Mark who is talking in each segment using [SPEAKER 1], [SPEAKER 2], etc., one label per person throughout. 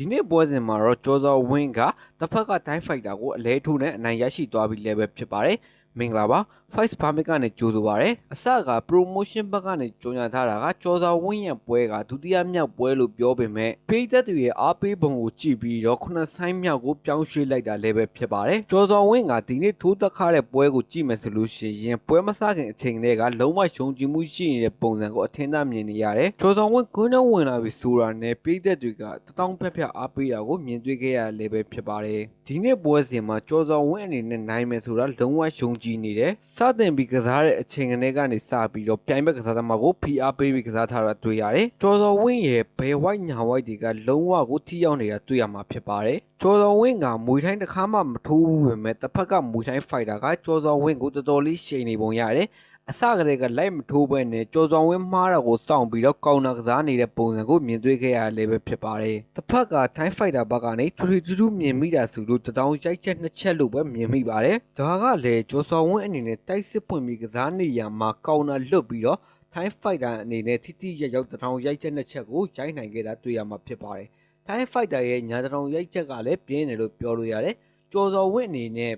[SPEAKER 1] ဒီနေ့ပွဲစဉ်မှာတော့ကျော်စောဝင်းကတစ်ဖက်ကတိုင်းဖိုက်တာကိုအလဲထိုးနဲ့အနိုင်ရရှိသွားပြီလည်းပဲဖြစ်ပါတယ်မင်္ဂလာပါ Fight Permit ကနေကြိုဆိုပါရစေအစက promotion ဘက်ကနေကြော်ညာထားတာကကျော်စောဝင်းရဲ့ပွဲကဒုတိယမြောက်ပွဲလို့ပြောပေမဲ့ပြည်သက်တွေရဲ့အားပေးပုံကိုကြည့်ပြီးတော့ခုနှစ်ဆိုင်မြောက်ကိုပြောင်းရွှေ့လိုက်တာလည်းပဲဖြစ်ပါတယ်ကျော်စောဝင်းကဒီနေ့ထိုးသက်ခတဲ့ပွဲကိုကြည့်မယ်ဆိုလို့ရှိရင်ပွဲမစခင်အချိန်တည်းကလုံးဝယုံကြည်မှုရှိနေတဲ့ပုံစံကိုအထင်သာမြင်နေရတယ်ကျော်စောဝင်းကွင်းတော့ဝင်လာပြီဆိုတာနဲ့ပြည်သက်တွေကတထောင်ဖက်ဖက်အားပေးတာကိုမြင်တွေ့ခဲ့ရလည်းပဲဖြစ်ပါတယ်ဒီနေ့ပွဲစဉ်မှာကျော်စောဝင်းအနေနဲ့နိုင်မယ်ဆိုတာလုံးဝယုံကြည်နေတယ်စတင်ပြီးကစားတဲ့အချိန်ကနေစပြီးတော့ပြိုင်ဘက်ကစားသမားကိုဖိအားပေးပြီးကစားထားတာတွေ့ရတယ်ကျော်စောဝင်းရဲ့ဘယ်ဝိုက်ညာဝိုက်တွေကလုံးဝကိုထိရောက်နေတာတွေ့ရမှာဖြစ်ပါတယ်ကျော်စောဝင်းကမွေထိုင်းတစ်ခါမှမထိုးဘူးပဲမဲ့တစ်ဖက်ကမွေထိုင်းဖိုက်တာကကျော်စောဝင်းကိုတော်တော်လေးရှိန်နေပုံရတယ်အစကတည်းကလိုက်မထိုးဘဲနဲ့ကျော်စောဝင်းမှားတာကိုစောင့်ပြီးတော့ကောင်းတာကစားနေတဲ့ပုံစံကိုမြင်တွေ့ခဲ့ရလည်းပဲဖြစ်ပါတယ်တစ်ဖက်ကထိုင်းဖိုက်တာဘက်ကနေထူထူမြင်မိတာဆိုလို့တောင်ရိုက်ချက်နှစ်ချက်လို့ပဲမြင်မိပါတယ်ဒါကလည်းကျော်စောဝင်းအနေနဲ့တိုက်စစ်ပွင့်ပြီးကစားနေရမှာကောင်းတာလွတ်ပြီးတော့ထိုင်းဖိုက်တာအနေနဲ့ထိထိရောက်တောင်ရိုက်ချက်နှစ်ချက်ကိုရိုက်နိုင်ခဲ့တာတွေ့ရမှာဖြစ်ပါတယ်ထိုင်းဖိုက်တာရဲ့ညာတောင်ရိုက်ချက်ကလည်းပြင်းတယ်လို့ပြောလို့ရတယ်ကျော်စောဝင်းအနေနဲ့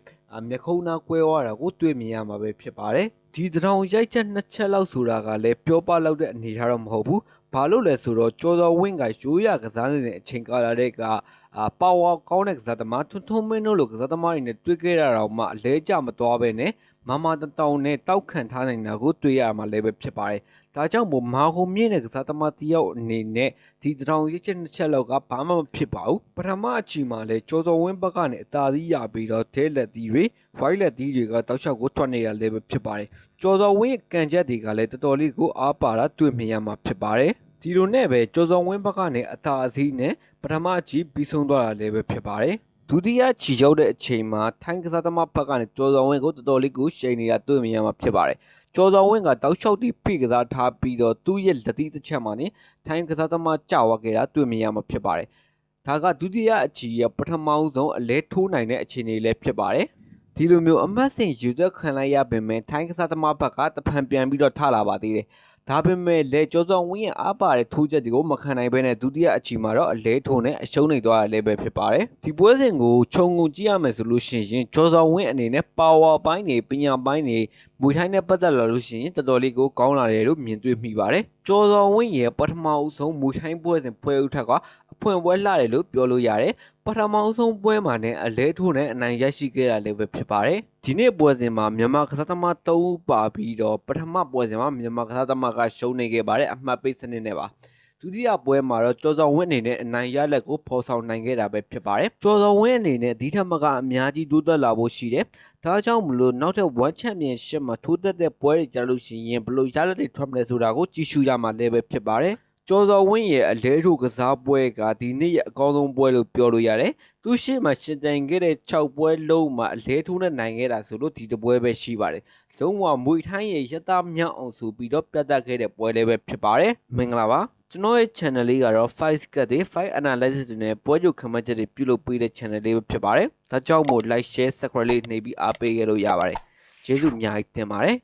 [SPEAKER 1] မျက်ခုံးသားကွဲသွားတာကိုတွေ့မြင်ရမှာပဲဖြစ်ပါတယ်ဒီတောင်ရိုက်ချက်နှစ်ချက်လောက်ဆိုတာကလည်းပြောပလောက်တဲ့အနေထားတော့မဟုတ်ဘူးဘာလို့လဲဆိုတော့ကျော်စောဝင်းကရိုးရကစားနေတဲ့အချိန်ကာလတွေကပါဝါကောင်းတဲ့ကစားသမားထွန်းမင်းတို့လိုကစားသမားတွေနဲ့တွေ့ခဲ့ရတာမှအလဲကျမသွားပဲနဲ့မမတောင်နဲ့တောက်ခံထားနိုင်တာကိုတွေ့ရမှာလည်းပဲဖြစ်ပါတယ်ဒါကြောင့်မို့မာဟုံမြင့်တဲ့ကစားသမားတယောက်အနေနဲ့ဒီတောင်ရက်ချက်နှစ်ချက်လောက်ကဘာမှမဖြစ်ပါဘူးပထမအချိန်မှာလည်းကျော်စောဝင်းဘက်ကနေအသာစီးရပြီးတော့ဒဲလက်သီးတွေဝိုင်းလက်သီးတွေကတောက်လျှောက်ကိုထွက်နေတာလည်းပဲဖြစ်ပါတယ်ကျော်စောဝင်းရဲ့ကန်ချက်တွေကလည်းတော်တော်လေးကိုအားပါတာတွေ့မြင်ရမှာဖြစ်ပါတယ်ဒီလိုနဲ့ပဲကျော်စောဝင်းဘက်ကနေအသာစီးနဲ့ပထမအချိန်ပြီးဆုံးသွားတာလည်းပဲဖြစ်ပါတယ်ဒုတိယချီရောက်တဲ့အချိန်မှာထိုင်းကစားသမားဘက်ကနေကျော်စောဝင်းကိုတော်တော်လေးကိုရှိန်နေတာတွေ့မြင်ရမှာဖြစ်ပါတယ်ကျော်စောဝင်းကတောက်လျှောက်တီးဖိကစားထားပြီးတော့သူ့ရဲ့လက်သီးတစ်ချက်မှာနေထိုင်းကစားသမားကြာဝခဲ့တာတွေ့မြင်ရမှာဖြစ်ပါတယ်ဒါကဒုတိယအချီရဲ့ပထမဆုံးအလဲထိုးနိုင်တဲ့အခြေအနေလည်းဖြစ်ပါတယ်ဒီလိုမျိုးအမတ်စင်ယူသက်ခံလိုက်ရပေမဲ့ထိုင်းကစားသမားဘက်ကတဖန်ပြန်ပြီးတော့ထလာပါသေးတယ်ဒါပေမဲ့လေကျော်စောဝင်းရဲ့အားပါတဲ့ထိုးချက်တွေကိုမခံနိုင်ဘဲနဲ့ဒုတိယအချီမှာတော့အလဲထုံနဲ့အရှုံးနေသွားရလည်းပဲဖြစ်ပါတယ်ဒီပွဲစဉ်ကိုခြုံငုံကြည့်ရမယ်ဆိုလို့ရှိရင်ကျော်စောဝင်းအနေနဲ့ပါဝါပိုင်းတွေပညာပိုင်းတွေမွေထိုင်းနဲ့ပတ်သက်လာလို့ရှိရင်တော်တော်လေးကိုကောင်းလာတယ်လို့မြင်တွေ့မိပါတယ်ကျော်စောဝင်းရဲ့ပထမအဆုံးမွေထိုင်းပွဲစဉ်ပွဲဥထက်ကအဖွင့်ပွဲလှတယ်လို့ပြောလို့ရတယ်ပထမဆုံးပွဲမှာနဲ့အလဲထိုးနဲ့အနိုင်ရရှိခဲ့တာလည်းပဲဖြစ်ပါတယ်ဒီနေ့ပွဲစဉ်မှာမြန်မာကစားသမား3ဦးပါပြီးတော့ပထမပွဲစဉ်မှာမြန်မာကစားသမားကရှုံးနေခဲ့ပါတယ်အမှတ်ပေးစနစ်နဲ့ပါဒုတိယပွဲမှာတော့ကျော်စောဝင်းအနေနဲ့အနိုင်ရလက်ကိုဖော်ဆောင်နိုင်ခဲ့တာပဲဖြစ်ပါတယ်ကျော်စောဝင်းအနေနဲ့ဒီထက်မကအများကြီးတိုးတက်လာဖို့ရှိတယ်ဒါကြောင့်မလို့နောက်ထပ် One Championship မှာထိုးတက်တဲ့ပွဲတွေကြလို့ရှိရင်ဘယ်လိုရလက်တွေထွက်မလဲဆိုတာကိုကြည့်ရှုရမှာလည်းပဲဖြစ်ပါတယ်ကျော်စောဝင်းရဲ့အလဲထိုးကစားပွဲကဒီနေ့ရဲ့အကောင်းဆုံးပွဲလို့ပြောလို့ရတယ်သူရှိမှရှင်တိုင်ခဲ့တဲ့6ပွဲလုံးမှာအလဲထိုးနဲ့နိုင်ခဲ့တာဆိုလို့ဒီတပွဲပဲရှိပါတယ်လုံးဝမွေထိုင်းရဲ့ရတမြောက်အောင်ဆိုပြီးတော့ပြတ်တက်ခဲ့တဲ့ပွဲလေးပဲဖြစ်ပါတယ်မင်္ဂလာပါကျွန်တော်ရဲ့ channel လေးကတော့ Fight ကတဲ့ Fight Analysis တွေနဲ့ပွဲချုပ်ခန့်မှန်းချက်တွေပြုလုပ်ပေးတဲ့ channel လေးပဲဖြစ်ပါတယ်ဒါကြောင့်မို့ Like Share Subscribe လေးနှိပ်ပြီးအားပေးကြလို့ရပါတယ်ကျေးဇူးအများကြီးတင်ပါတယ်